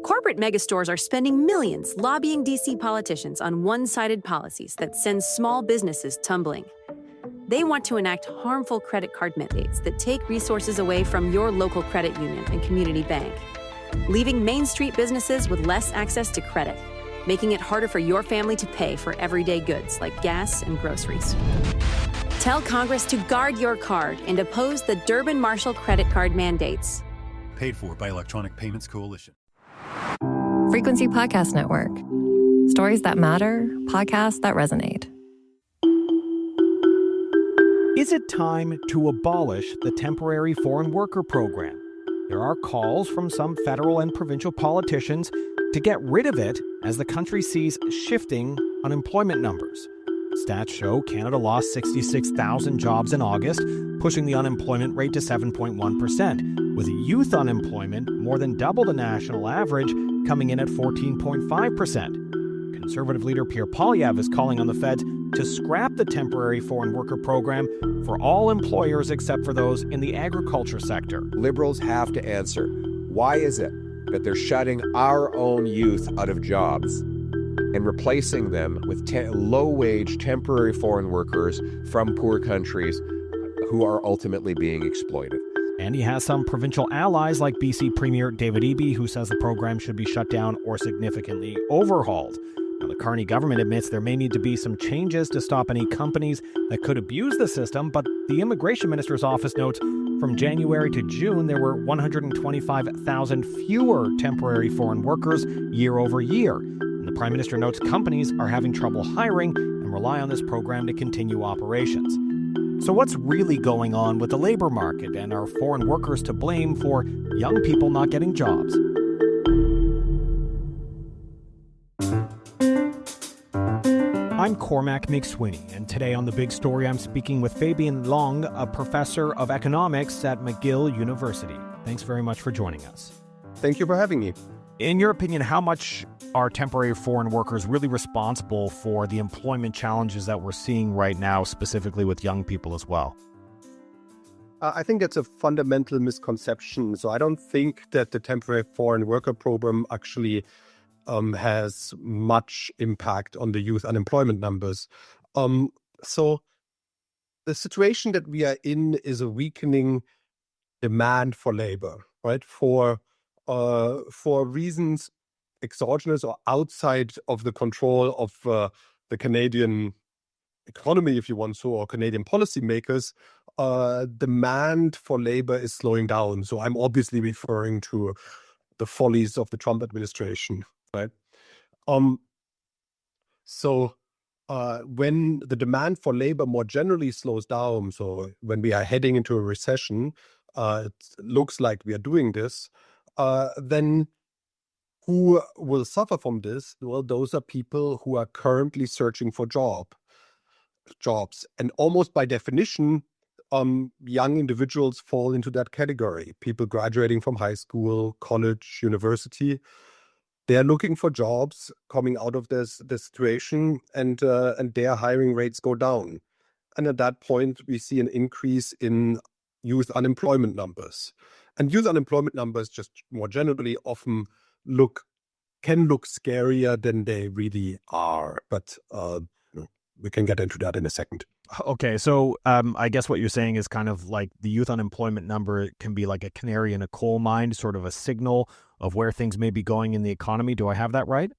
Corporate megastores are spending millions lobbying DC politicians on one-sided policies that send small businesses tumbling. They want to enact harmful credit card mandates that take resources away from your local credit union and community bank, leaving Main Street businesses with less access to credit, making it harder for your family to pay for everyday goods like gas and groceries. Tell Congress to guard your card and oppose the Durbin-Marshall credit card mandates. Paid for by Electronic Payments Coalition. Frequency Podcast Network. Stories that matter, podcasts that resonate. Is it time to abolish the temporary foreign worker program? There are calls from some federal and provincial politicians to get rid of it as the country sees shifting unemployment numbers. Stats show Canada lost 66,000 jobs in August, pushing the unemployment rate to 7.1%, with youth unemployment more than double the national average, coming in at 14.5%. Conservative leader Pierre Poilievre is calling on the feds to scrap the temporary foreign worker program for all employers except for those in the agriculture sector. Liberals have to answer, why is it that they're shutting our own youth out of jobs and replacing them with low-wage temporary foreign workers from poor countries who are ultimately being exploited? And he has some provincial allies like BC Premier David Eby, who says the program should be shut down or significantly overhauled. Now, the Carney government admits there may need to be some changes to stop any companies that could abuse the system, but the immigration minister's office notes from January to June, there were 125,000 fewer temporary foreign workers year over year. And the Prime Minister notes companies are having trouble hiring and rely on this program to continue operations. So what's really going on with the labor market, and are foreign workers to blame for young people not getting jobs? I'm Cormac Mac Sweeney, and today on The Big Story, I'm speaking with Fabian Lange, a professor of economics at McGill University. Thanks very much for joining us. Thank you for having me. In your opinion, how much are temporary foreign workers really responsible for the employment challenges that we're seeing right now, specifically with young people as well? I think that's a fundamental misconception. So I don't think that the temporary foreign worker program actually has much impact on the youth unemployment numbers. So the situation that we are in is a weakening demand for labor, right? For reasons exogenous or outside of the control of the Canadian economy, if you want so, or Canadian policymakers, demand for labor is slowing down. So I'm obviously referring to the follies of the Trump administration, right? So when the demand for labor more generally slows down, so when we are heading into a recession, it looks like we are doing this, then who will suffer from this? Well, those are people who are currently searching for jobs. And almost by definition, young individuals fall into that category. People graduating from high school, college, university. They're looking for jobs coming out of this situation, and their hiring rates go down. And at that point, we see an increase in youth unemployment numbers. And youth unemployment numbers, just more generally, often can look scarier than they really are. But we can get into that in a second. Okay, so I guess what you're saying is kind of like the youth unemployment number can be like a canary in a coal mine, sort of a signal of where things may be going in the economy. Do I have that right?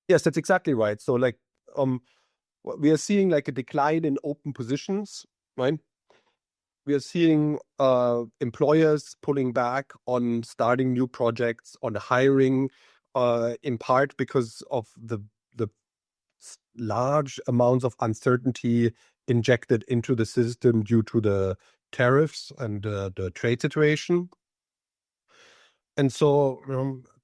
Yes, that's exactly right. So like we are seeing like a decline in open positions, right? We are seeing employers pulling back on starting new projects, on hiring, in part because of the large amounts of uncertainty injected into the system due to the tariffs and the trade situation. And so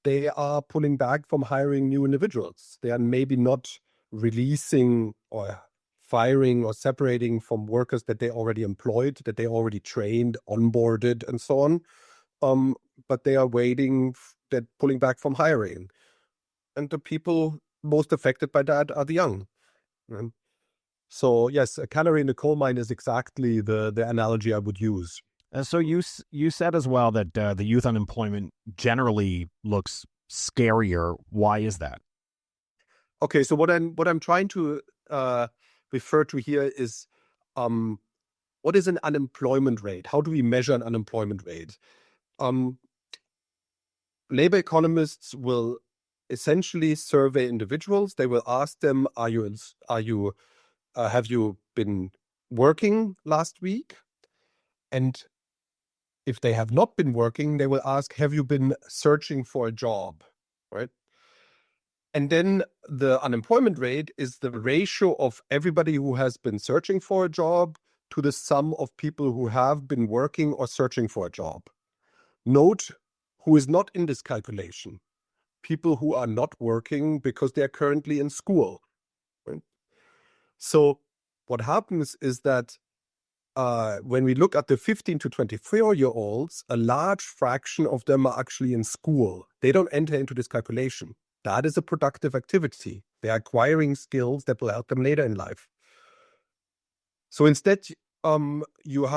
they are pulling back from hiring new individuals. They are maybe not releasing or firing or separating from workers that they already employed, that they already trained, onboarded, and so on. But they are pulling back from hiring. And the people most affected by that are the young. So yes, a canary in the coal mine is exactly the analogy I would use. So you said as well that the youth unemployment generally looks scarier. Why is that? Okay, so what I'm trying to refer to here is what is an unemployment rate? How do we measure an unemployment rate? Labor economists will essentially survey individuals. They will ask them, have you been working last week? And if they have not been working, they will ask, have you been searching for a job, right? And then the unemployment rate is the ratio of everybody who has been searching for a job to the sum of people who have been working or searching for a job. Note who is not in this calculation: people who are not working because they are currently in school. Right? So what happens is that when we look at the 15 to 24-year-olds, a large fraction of them are actually in school. They don't enter into this calculation. That is a productive activity. They're acquiring skills that will help them later in life. So instead, you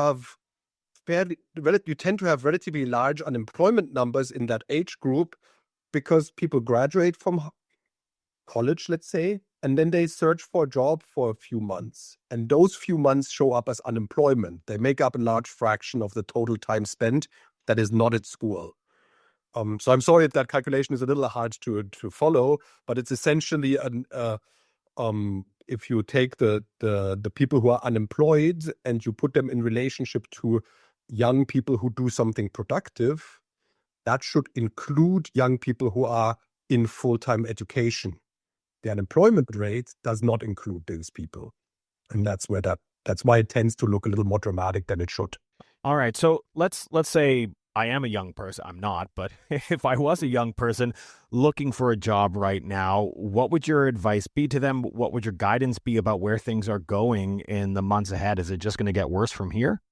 tend to have relatively large unemployment numbers in that age group because people graduate from college, let's say, and then they search for a job for a few months. And those few months show up as unemployment. They make up a large fraction of the total time spent that is not at school. So I'm sorry that calculation is a little hard to follow, but it's essentially if you take the people who are unemployed and you put them in relationship to young people who do something productive, that should include young people who are in full-time education. The unemployment rate does not include those people, and that's why it tends to look a little more dramatic than it should. All right, so let's say I am a young person. I'm not, but if I was a young person looking for a job right now, what would your advice be to them? What would your guidance be about where things are going in the months ahead? Is it just going to get worse from here?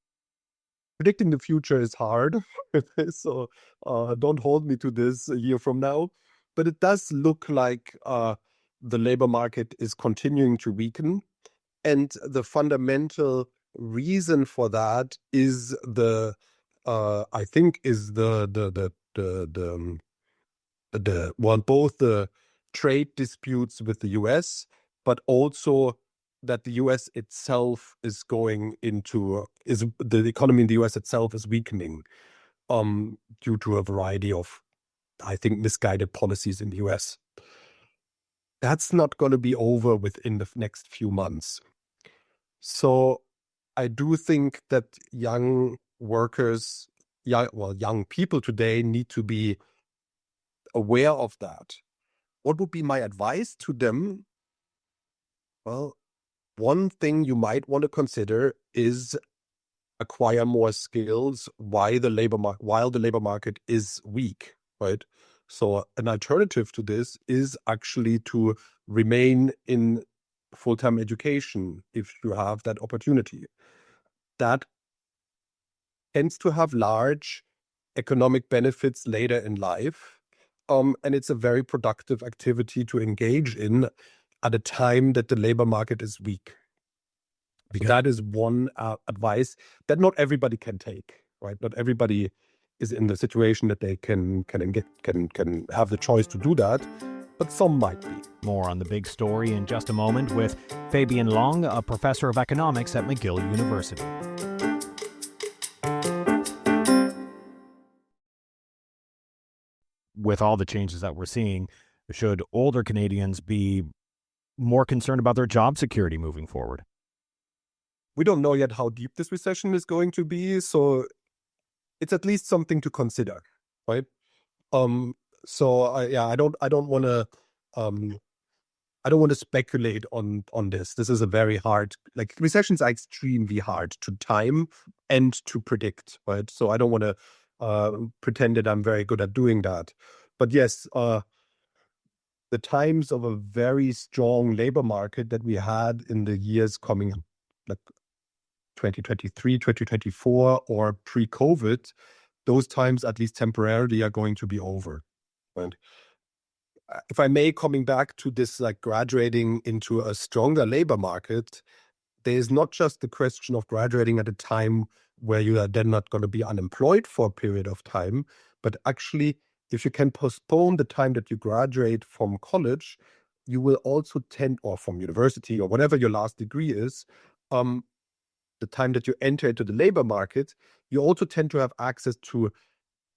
Predicting the future is hard, so don't hold me to this a year from now. But it does look like the labor market is continuing to weaken, and the fundamental reason for that is I think is both the trade disputes with the US, but also that the US itself the economy in the US itself is weakening due to a variety of, I think, misguided policies in the US. That's not going to be over within the next few months. So I do think that young people today need to be aware of that. What would be my advice to them? Well, one thing you might want to consider is acquire more skills while the labor market is weak, right? So an alternative to this is actually to remain in full-time education if you have that opportunity. That tends to have large economic benefits later in life. And it's a very productive activity to engage in at a time that the labor market is weak. Because that is one advice that not everybody can take, right? Not everybody is in the situation that they can have the choice to do that, but some might be. More on the big story in just a moment with Fabian Lange, a professor of economics at McGill University. With all the changes that we're seeing, should older Canadians be more concerned about their job security moving forward? We don't know yet how deep this recession is going to be, so it's at least something to consider, right? I don't want to speculate on this. This is a very hard, recessions are extremely hard to time and to predict, right? So I don't want to pretend that I'm very good at doing that. But yes, the times of a very strong labor market that we had in the years coming, like 2023, 2024, or pre-COVID, those times, at least temporarily, are going to be over. And if I may, coming back to this, graduating into a stronger labor market, there is not just the question of graduating at a time where you are then not going to be unemployed for a period of time, but actually if you can postpone the time that you graduate from college, you will also tend, or from university or whatever your last degree is, the time that you enter into the labor market, you also tend to have access to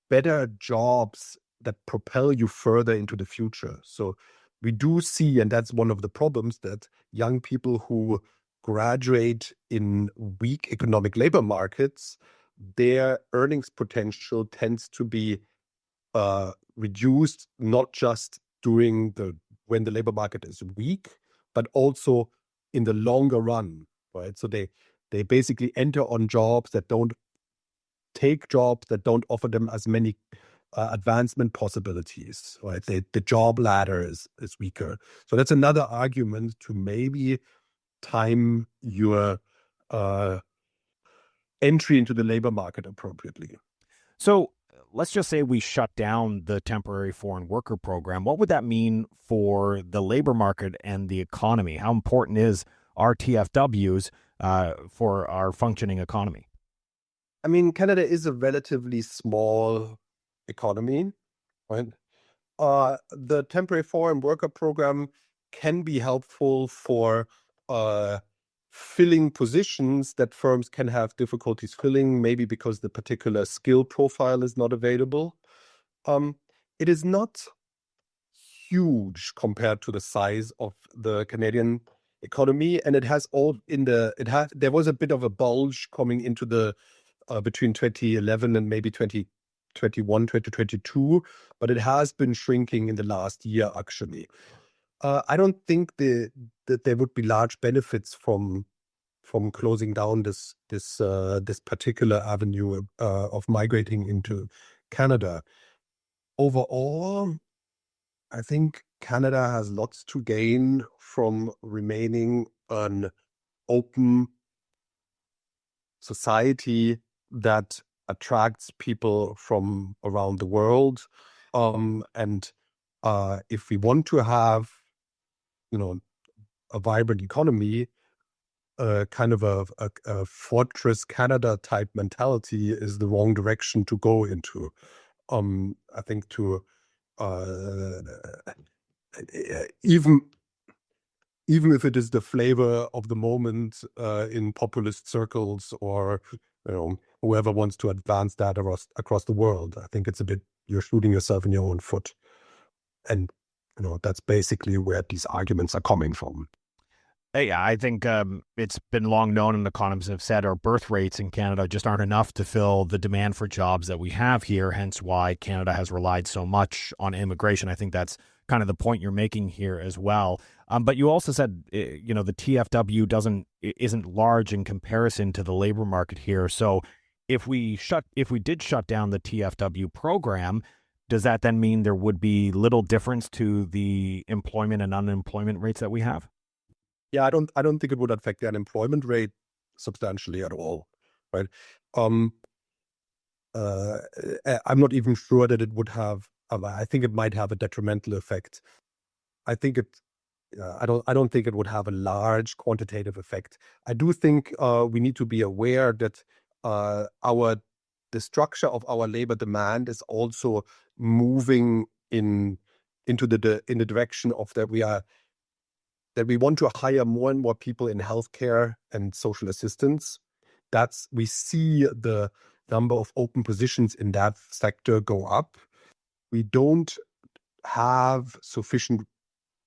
better jobs that propel you further into the future. So we do see, and that's one of the problems, that young people who graduate in weak economic labor markets, their earnings potential tends to be reduced, not just when the labor market is weak, but also in the longer run, right? So they basically enter on jobs that don't offer them as many advancement possibilities, right? The job ladder is weaker. So that's another argument to maybe time your entry into the labor market appropriately. So let's just say we shut down the temporary foreign worker program. What would that mean for the labor market and the economy? How important is our TFWs for our functioning economy? I mean, Canada is a relatively small economy, right? The temporary foreign worker program can be helpful for filling positions that firms can have difficulties filling, maybe because the particular skill profile is not available. It is not huge compared to the size of the Canadian economy, and there was a bit of a bulge coming into the between 2011 and maybe 2021, 2022, but it has been shrinking in the last year, actually. I don't think that there would be large benefits from closing down this particular avenue of migrating into Canada. Overall, I think Canada has lots to gain from remaining an open society that attracts people from around the world. And if we want to have, a vibrant economy, kind of a Fortress Canada type mentality is the wrong direction to go into. I think even if it is the flavor of the moment in populist circles, or whoever wants to advance that across the world, I think it's a bit, you're shooting yourself in your own foot. And that's basically where these arguments are coming from. Yeah, I think it's been long known, and economists have said our birth rates in Canada just aren't enough to fill the demand for jobs that we have here, hence why Canada has relied so much on immigration. I think that's kind of the point you're making here as well. But you also said, the TFW isn't large in comparison to the labor market here. So if we did shut down the TFW program, does that then mean there would be little difference to the employment and unemployment rates that we have? Yeah, I don't think it would affect the unemployment rate substantially at all, right? I'm not even sure that it would have. I think it might have a detrimental effect. I don't think it would have a large quantitative effect. I do think we need to be aware that the structure of our labor demand is also moving in the direction of that we want to hire more and more people in healthcare and social assistance. We see the number of open positions in that sector go up. We don't have sufficient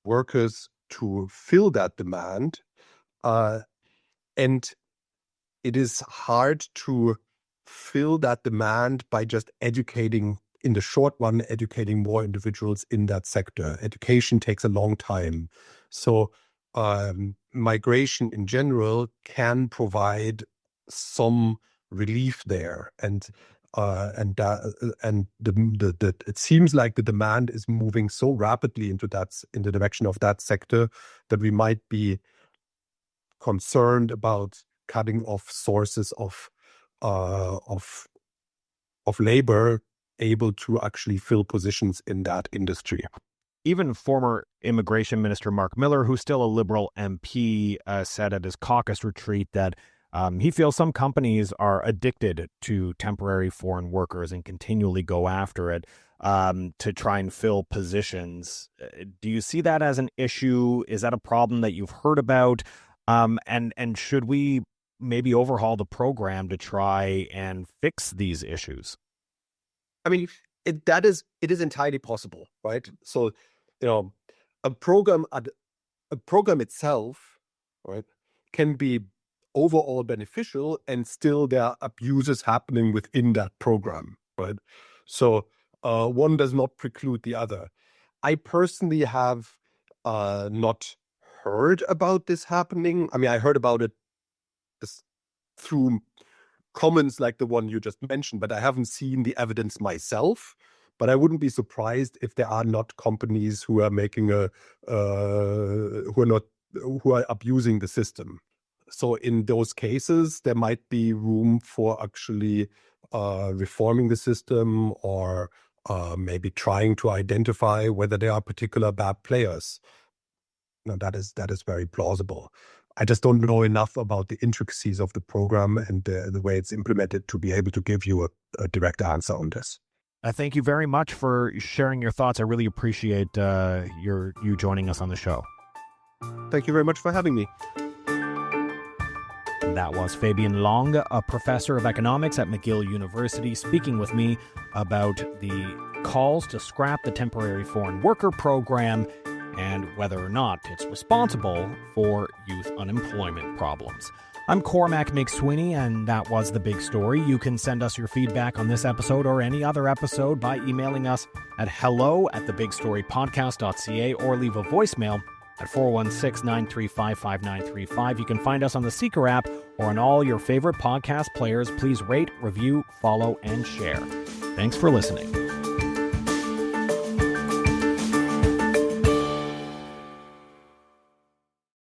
workers to fill that demand. And it is hard to fill that demand by just educating more individuals in that sector. Education takes a long time. So migration in general can provide some relief there, and it seems like the demand is moving so rapidly in the direction of that sector that we might be concerned about cutting off sources of labor able to actually fill positions in that industry. Even former Immigration Minister Mark Miller, who's still a Liberal MP, said at his caucus retreat that he feels some companies are addicted to temporary foreign workers and continually go after it. to try and fill positions. Do you see that as an issue? Is that a problem that you've heard about? And should we maybe overhaul the program to try and fix these issues? I mean, it is entirely possible, right? So, a program itself, right, can be overall beneficial, and still there are abuses happening within that program, right? So one does not preclude the other. I personally have not heard about this happening. I mean, I heard about it through comments like the one you just mentioned, but I haven't seen the evidence myself. But I wouldn't be surprised if there are not companies who are making who are abusing the system. So in those cases, there might be room for actually reforming the system, or maybe trying to identify whether there are particular bad players. Now, that is very plausible. I just don't know enough about the intricacies of the program and the way it's implemented to be able to give you a direct answer on this. Thank you very much for sharing your thoughts. I really appreciate you joining us on the show. Thank you very much for having me. That was Fabian Lange, a professor of economics at McGill University, speaking with me about the calls to scrap the temporary foreign worker program and whether or not it's responsible for youth unemployment problems. I'm Cormac Mac Sweeney, and that was The Big Story. You can send us your feedback on this episode or any other episode by emailing us at hello@thebigstorypodcast.ca or leave a voicemail at 416-935-5935. You can find us on the Seeker app or on all your favorite podcast players. Please rate, review, follow, and share. Thanks for listening.